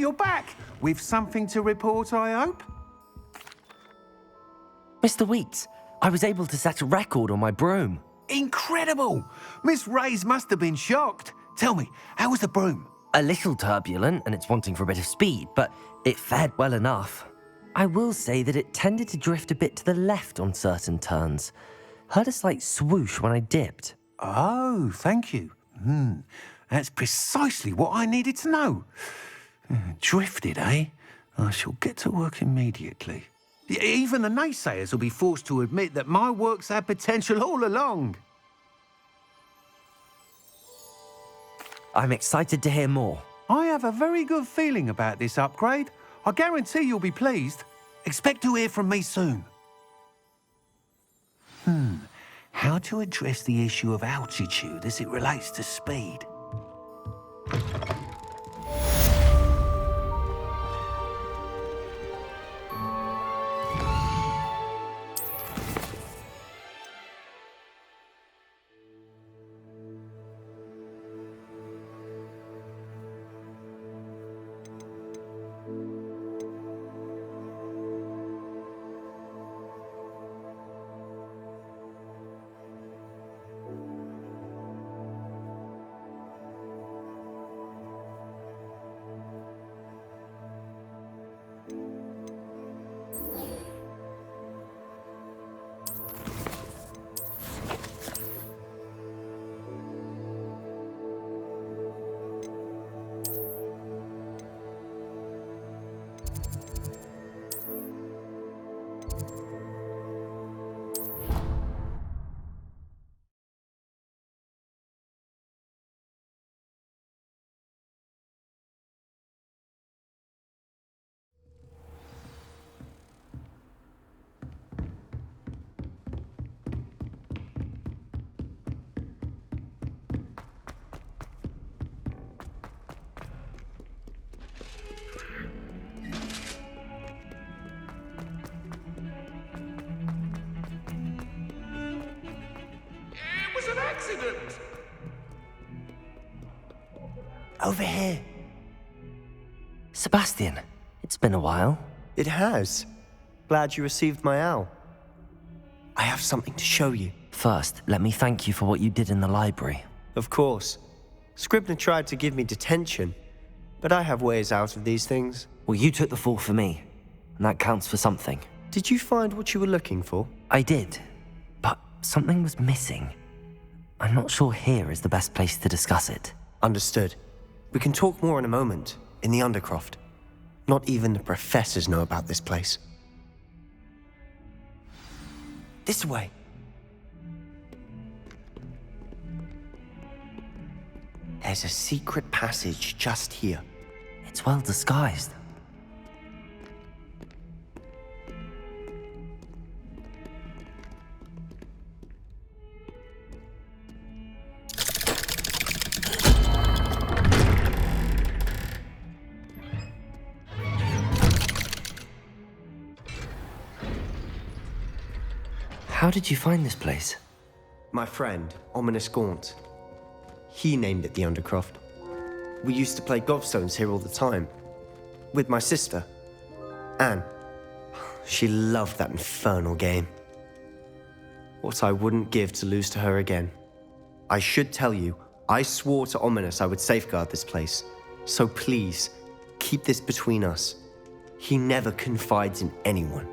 you're back. With something to report, I hope? Mr. Weeks, I was able to set a record on my broom. Incredible! Miss Reyes must have been shocked. Tell me, how was the broom? A little turbulent and it's wanting for a bit of speed, but it fared well enough. I will say that it tended to drift a bit to the left on certain turns. Heard a slight swoosh when I dipped. Oh, thank you. That's precisely what I needed to know. Drifted, eh? I shall get to work immediately. Even the naysayers will be forced to admit that my work's had potential all along. I'm excited to hear more. I have a very good feeling about this upgrade. I guarantee you'll be pleased. Expect to hear from me soon. How to address the issue of altitude as it relates to speed? An accident! Over here. Sebastian, it's been a while. It has. Glad you received my owl. I have something to show you. First, let me thank you for what you did in the library. Of course. Scribner tried to give me detention, but I have ways out of these things. Well, you took the fall for me, and that counts for something. Did you find what you were looking for? I did, but something was missing. I'm not sure here is the best place to discuss it. Understood. We can talk more in a moment, in the Undercroft. Not even the professors know about this place. This way. There's a secret passage just here. It's well disguised. How did you find this place? My friend, Ominous Gaunt. He named it the Undercroft. We used to play gobstones here all the time. With my sister, Anne. She loved that infernal game. What I wouldn't give to lose to her again. I should tell you, I swore to Ominous I would safeguard this place. So please, keep this between us. He never confides in anyone.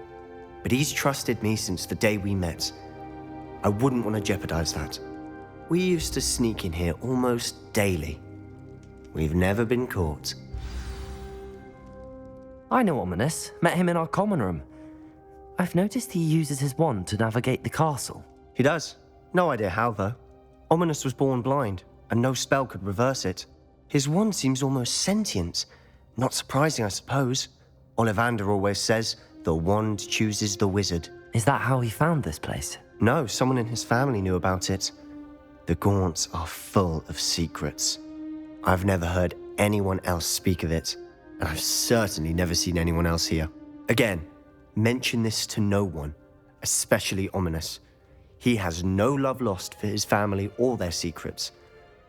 But he's trusted me since the day we met. I wouldn't want to jeopardize that. We used to sneak in here almost daily. We've never been caught. I know Ominous. Met him in our common room. I've noticed he uses his wand to navigate the castle. He does. No idea how, though. Ominous was born blind, and no spell could reverse it. His wand seems almost sentient. Not surprising, I suppose. Ollivander always says, the wand chooses the wizard. Is that how he found this place? No, someone in his family knew about it. The Gaunts are full of secrets. I've never heard anyone else speak of it, and I've certainly never seen anyone else here. Again, mention this to no one, especially Ominous. He has no love lost for his family or their secrets,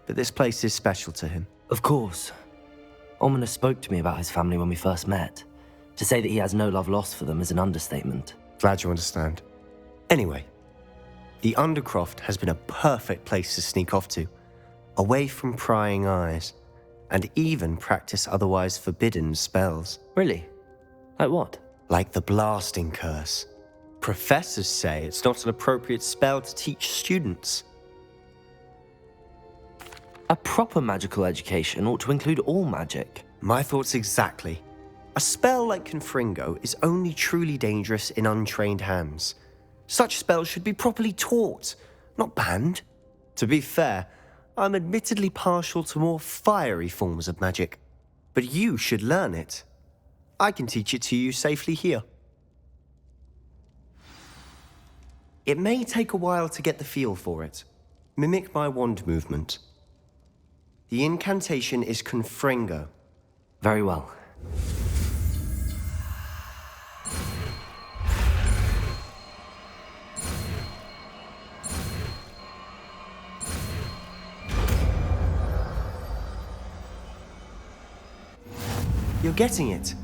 but this place is special to him. Of course. Ominous spoke to me about his family when we first met. To say that he has no love lost for them is an understatement. Glad you understand. Anyway, the Undercroft has been a perfect place to sneak off to, away from prying eyes, and even practice otherwise forbidden spells. Really? Like what? Like the blasting curse. Professors say it's not an appropriate spell to teach students. A proper magical education ought to include all magic. My thoughts exactly. A spell like Confringo is only truly dangerous in untrained hands. Such spells should be properly taught, not banned. To be fair, I'm admittedly partial to more fiery forms of magic, but you should learn it. I can teach it to you safely here. It may take a while to get the feel for it. Mimic my wand movement. The incantation is Confringo. Very well. You're getting it.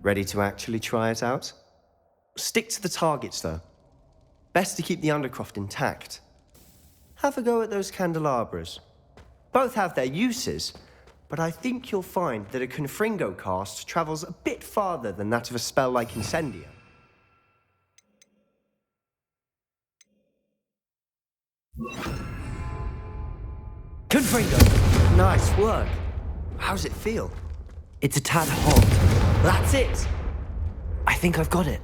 Ready to actually try it out? Stick to the targets, though. Best to keep the Undercroft intact. Have a go at those candelabras. Both have their uses, but I think you'll find that a Confringo cast travels a bit farther than that of a spell like Incendia. Confringo! Nice work. How's it feel? It's a tad hot. That's it! I think I've got it.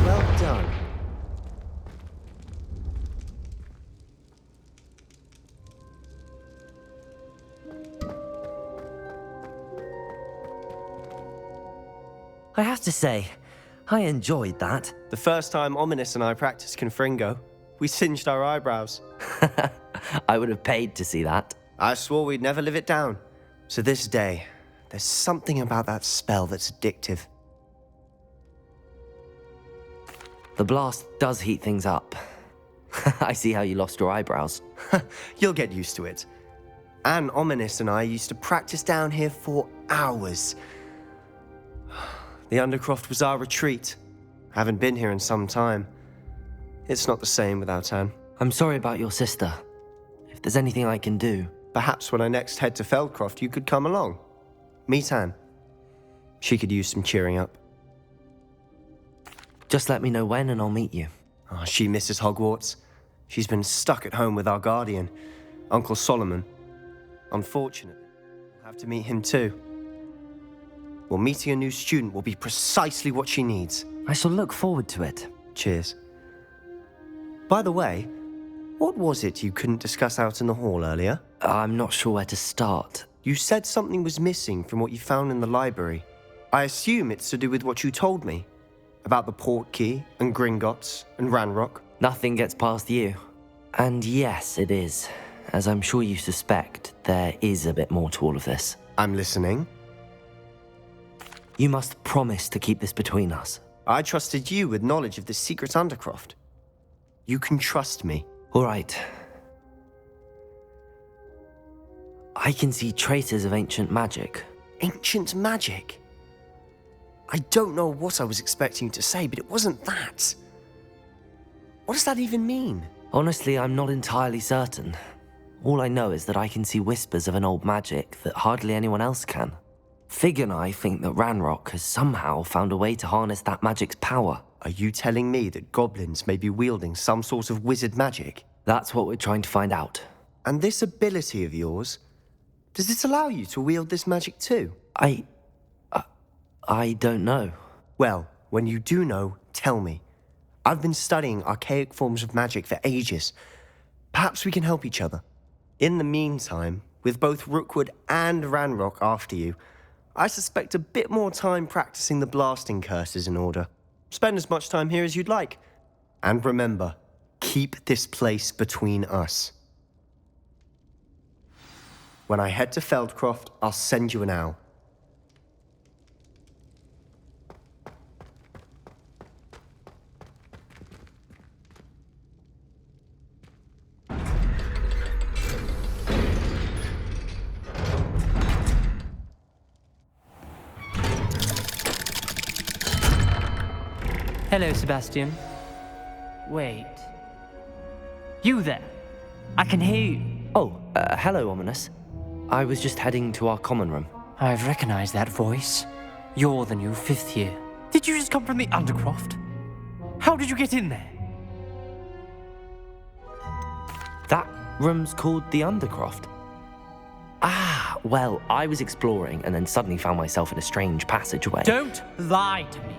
Well done. I have to say, I enjoyed that. The first time Ominous and I practiced Confringo, we singed our eyebrows. I would have paid to see that. I swore we'd never live it down. So this day, there's something about that spell that's addictive. The blast does heat things up. I see how you lost your eyebrows. You'll get used to it. Anne, Ominous and I used to practice down here for hours. The Undercroft was our retreat. Haven't been here in some time. It's not the same without Anne. I'm sorry about your sister. If there's anything I can do... Perhaps when I next head to Feldcroft, you could come along. Meet Anne. She could use some cheering up. Just let me know when and I'll meet you. Oh, she misses Hogwarts. She's been stuck at home with our guardian, Uncle Solomon. Unfortunately, we'll have to meet him too. Well, meeting a new student will be precisely what she needs. I shall look forward to it. Cheers. By the way, what was it you couldn't discuss out in the hall earlier? I'm not sure where to start. You said something was missing from what you found in the library. I assume it's to do with what you told me. About the Portkey, and Gringotts, and Ranrock. Nothing gets past you. And yes, it is. As I'm sure you suspect, there is a bit more to all of this. I'm listening. You must promise to keep this between us. I trusted you with knowledge of the secret Undercroft. You can trust me. All right. I can see traces of ancient magic. Ancient magic? I don't know what I was expecting you to say, but it wasn't that. What does that even mean? Honestly, I'm not entirely certain. All I know is that I can see whispers of an old magic that hardly anyone else can. Fig and I think that Ranrock has somehow found a way to harness that magic's power. Are you telling me that goblins may be wielding some sort of wizard magic? That's what we're trying to find out. And this ability of yours, does it allow you to wield this magic too? I don't know. Well, when you do know, tell me. I've been studying archaic forms of magic for ages. Perhaps we can help each other. In the meantime, with both Rookwood and Ranrock after you, I suspect a bit more time practicing the blasting curse is in order. Spend as much time here as you'd like. And remember, keep this place between us. When I head to Feldcroft, I'll send you an owl. Hello, Sebastian. Wait. You there? I can hear you. Oh, hello, Ominous. I was just heading to our common room. I've recognized that voice. You're the new 5th year. Did you just come from the Undercroft? How did you get in there? That room's called the Undercroft. Ah, well, I was exploring and then suddenly found myself in a strange passageway. Don't lie to me.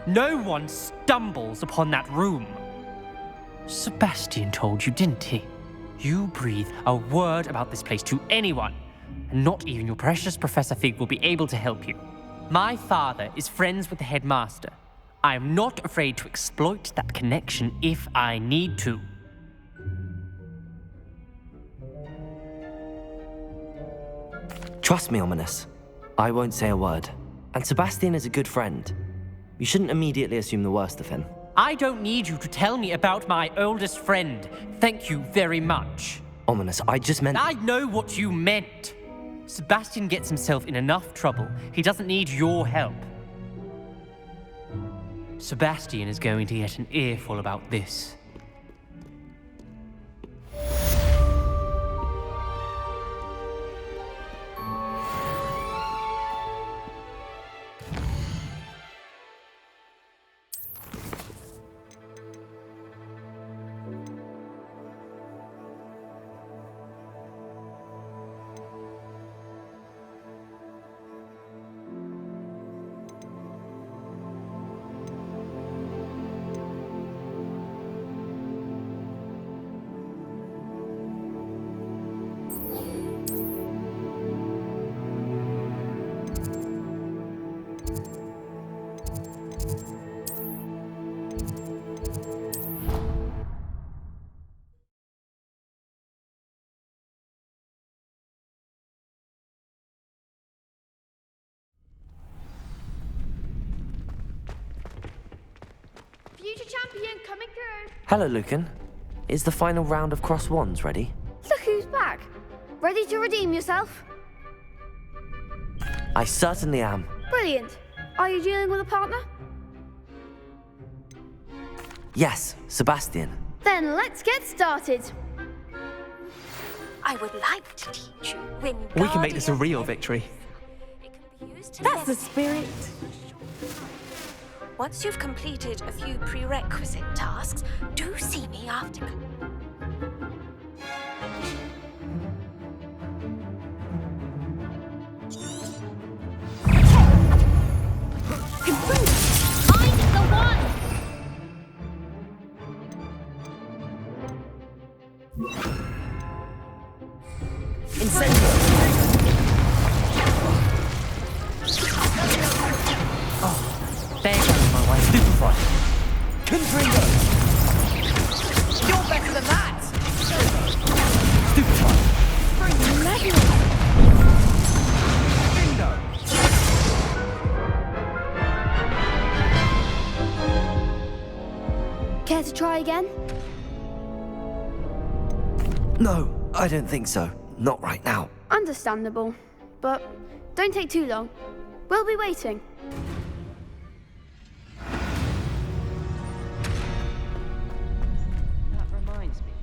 No one stumbles upon that room. Sebastian told you, didn't he? You breathe a word about this place to anyone, and not even your precious Professor Fig will be able to help you. My father is friends with the headmaster. I am not afraid to exploit that connection if I need to. Trust me, Ominous. I won't say a word. And Sebastian is a good friend. You shouldn't immediately assume the worst of him. I don't need you to tell me about my oldest friend. Thank you very much. Ominous, I just meant... I know what you meant. Sebastian gets himself in enough trouble. He doesn't need your help. Sebastian is going to get an earful about this. Future champion coming through. Hello, Lucan. Is the final round of Cross Wands ready? Look who's back. Ready to redeem yourself? I certainly am. Brilliant. Are you dealing with a partner? Yes, Sebastian. Then let's get started. I would like to teach you when We can make this a real victory. It can be used to That's the level spirit. Once you've completed a few prerequisite tasks, do see me after. I'm the one! There goes my way. Super Fry. Confringo! You're better than that! Super Fry. Bingo! Care to try again? No, I don't think so. Not right now. Understandable. But don't take too long. We'll be waiting. That reminds me.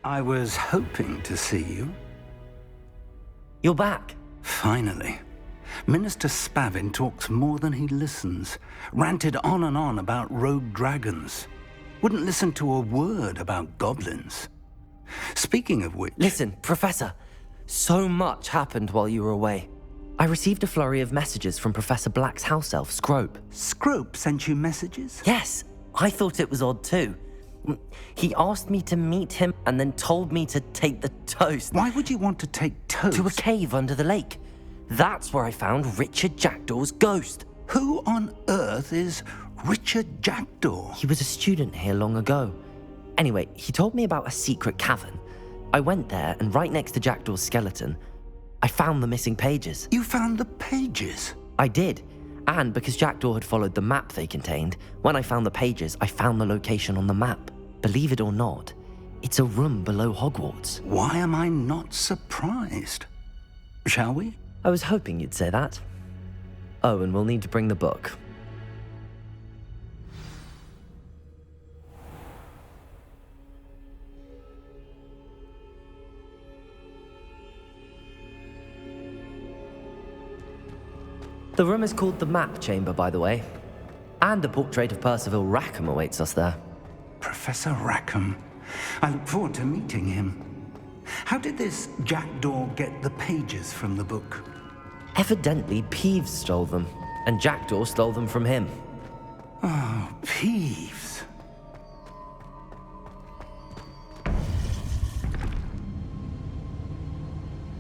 I was hoping to see you. You're back. Finally. Minister Spavin talks more than he listens. Ranted on and on about rogue dragons. Wouldn't listen to a word about goblins. Speaking of which... Listen, Professor. So much happened while you were away. I received a flurry of messages from Professor Black's house elf, Scrope. Scrope sent you messages? Yes, I thought it was odd too. He asked me to meet him and then told me to take the toast Why would you want to take toast? to a cave under the lake. That's where I found Richard Jackdaw's ghost. Who on earth is Richard Jackdaw? He was a student here long ago. Anyway, he told me about a secret cavern. I went there, and right next to Jackdaw's skeleton, I found the missing pages. You found the pages? I did. And because Jackdaw had followed the map they contained, when I found the pages, I found the location on the map. Believe it or not, it's a room below Hogwarts. Why am I not surprised? Shall we? I was hoping you'd say that. Oh, and we'll need to bring the book. The room is called the Map Chamber, by the way. And a portrait of Percival Rackham awaits us there. Professor Rackham. I look forward to meeting him. How did this Jackdaw get the pages from the book? Evidently, Peeves stole them, and Jackdaw stole them from him. Oh, Peeves.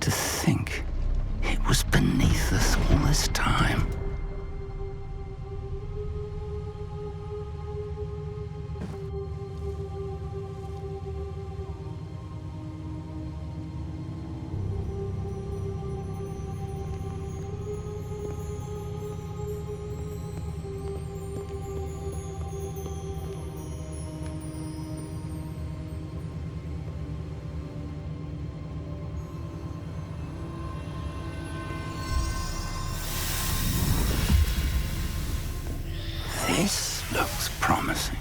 To think it was beneath us all this time. This looks promising.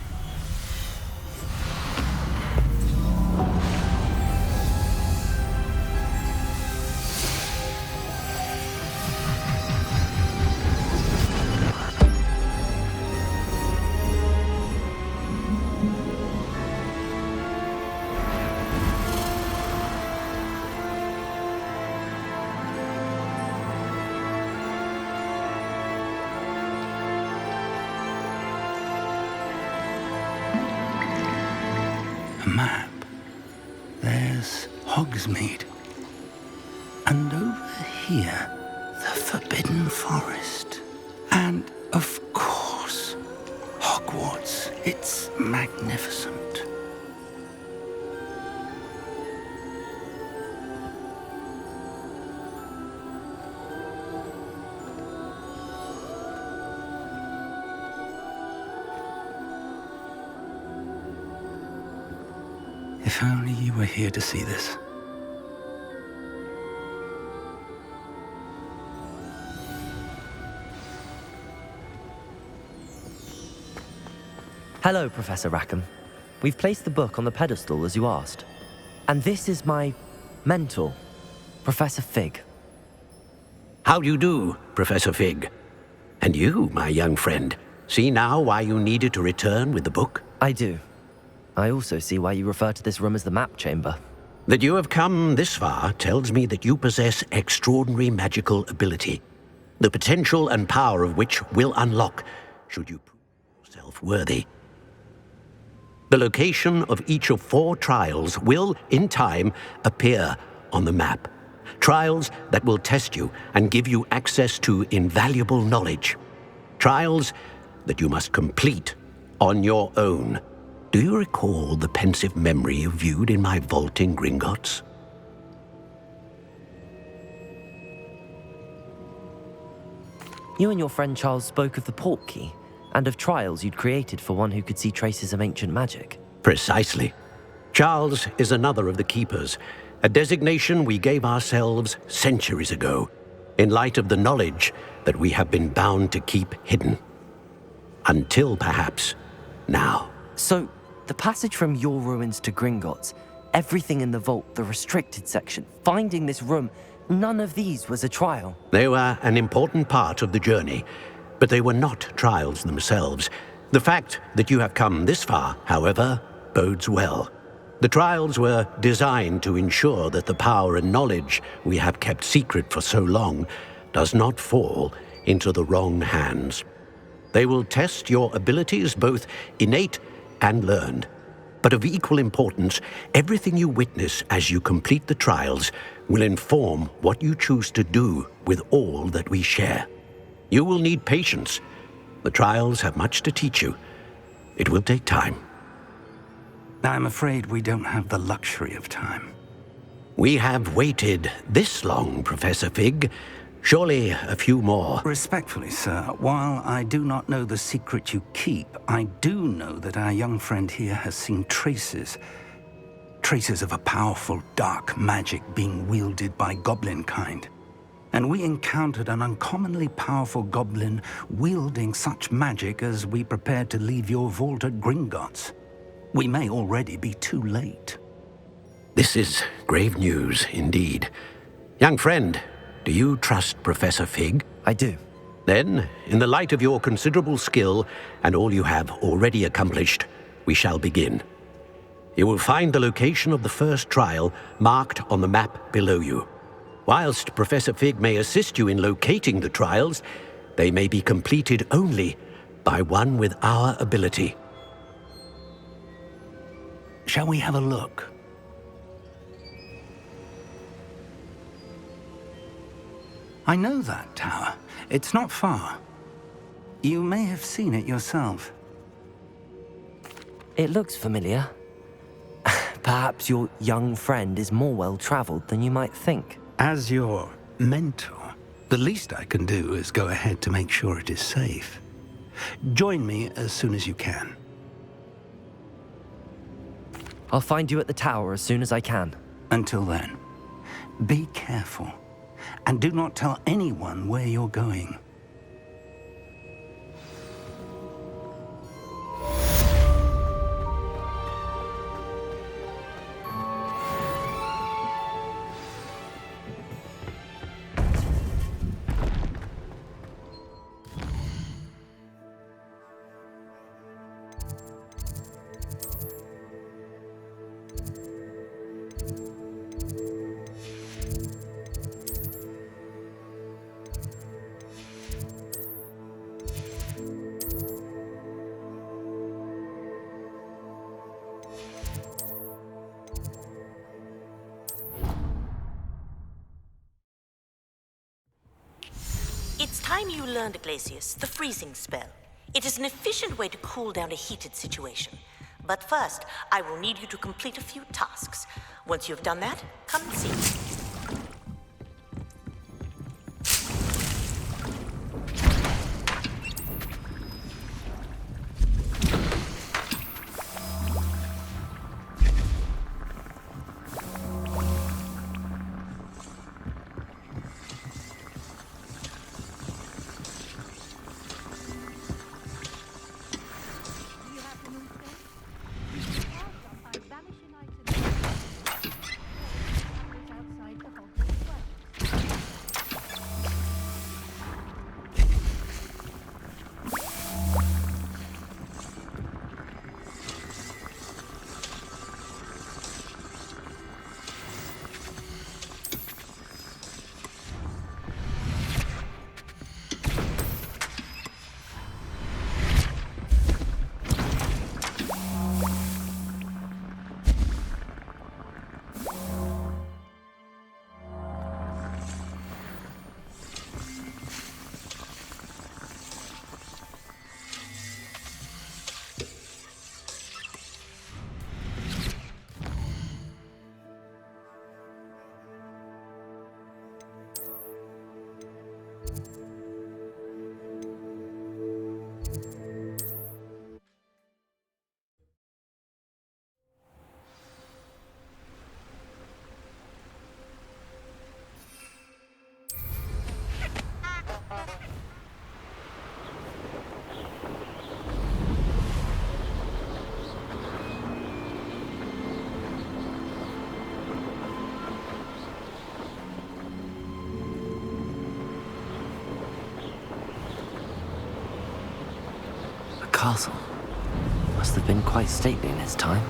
A map. There's Hogsmeade. And over here, the Forbidden Forest. And, of course, Hogwarts. It's magnificent. If only you were here to see this. Hello, Professor Rackham. We've placed the book on the pedestal as you asked. And this is my mentor, Professor Fig. How do you do, Professor Fig? And you, my young friend, see now why you needed to return with the book? I do. I also see why you refer to this room as the Map Chamber. That you have come this far tells me that you possess extraordinary magical ability, the potential and power of which will unlock should you prove yourself worthy. The location of each of 4 trials will, in time, appear on the map. Trials that will test you and give you access to invaluable knowledge. Trials that you must complete on your own. Do you recall the pensive memory you viewed in my vault in Gringotts? You and your friend Charles spoke of the Portkey, and of trials you'd created for one who could see traces of ancient magic. Precisely. Charles is another of the Keepers, a designation we gave ourselves centuries ago, in light of the knowledge that we have been bound to keep hidden. Until, perhaps, now. So, the passage from your ruins to Gringotts, everything in the vault, the restricted section, finding this room, none of these was a trial. They were an important part of the journey, but they were not trials themselves. The fact that you have come this far, however, bodes well. The trials were designed to ensure that the power and knowledge we have kept secret for so long does not fall into the wrong hands. They will test your abilities, both innate and learned. But of equal importance, everything you witness as you complete the trials will inform what you choose to do with all that we share. You will need patience. The trials have much to teach you. It will take time. I'm afraid we don't have the luxury of time. We have waited this long, Professor Fig. Surely a few more. Respectfully, sir, while I do not know the secret you keep, I do know that our young friend here has seen traces of a powerful dark magic being wielded by goblin kind. And we encountered an uncommonly powerful goblin wielding such magic as we prepared to leave your vault at Gringotts. We may already be too late. This is grave news indeed. Young friend, do you trust Professor Fig? I do. Then, in the light of your considerable skill and all you have already accomplished, we shall begin. You will find the location of the first trial marked on the map below you. Whilst Professor Fig may assist you in locating the trials, they may be completed only by one with our ability. Shall we have a look? I know that tower. It's not far. You may have seen it yourself. It looks familiar. Perhaps your young friend is more well-traveled than you might think. As your mentor, the least I can do is go ahead to make sure it is safe. Join me as soon as you can. I'll find you at the tower as soon as I can. Until then, be careful, and do not tell anyone where you're going. It's time you learned, Glacius, the freezing spell. It is an efficient way to cool down a heated situation. But first, I will need you to complete a few tasks. Once you've done that, come and see me. Castle must have been quite stately in its time.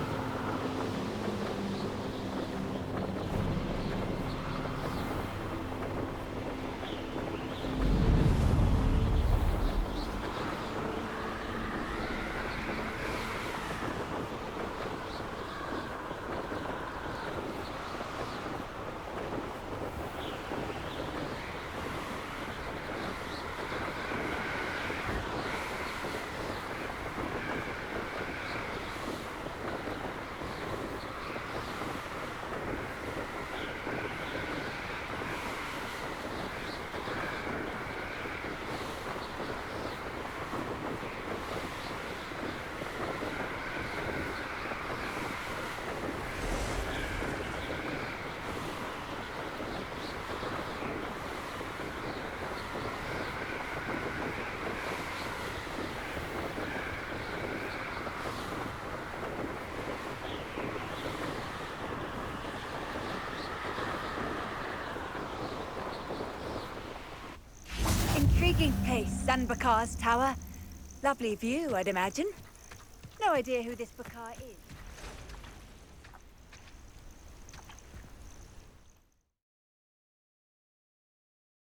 Intriguing place, Sanbakar's tower. Lovely view, I'd imagine. No idea who this Bakar is.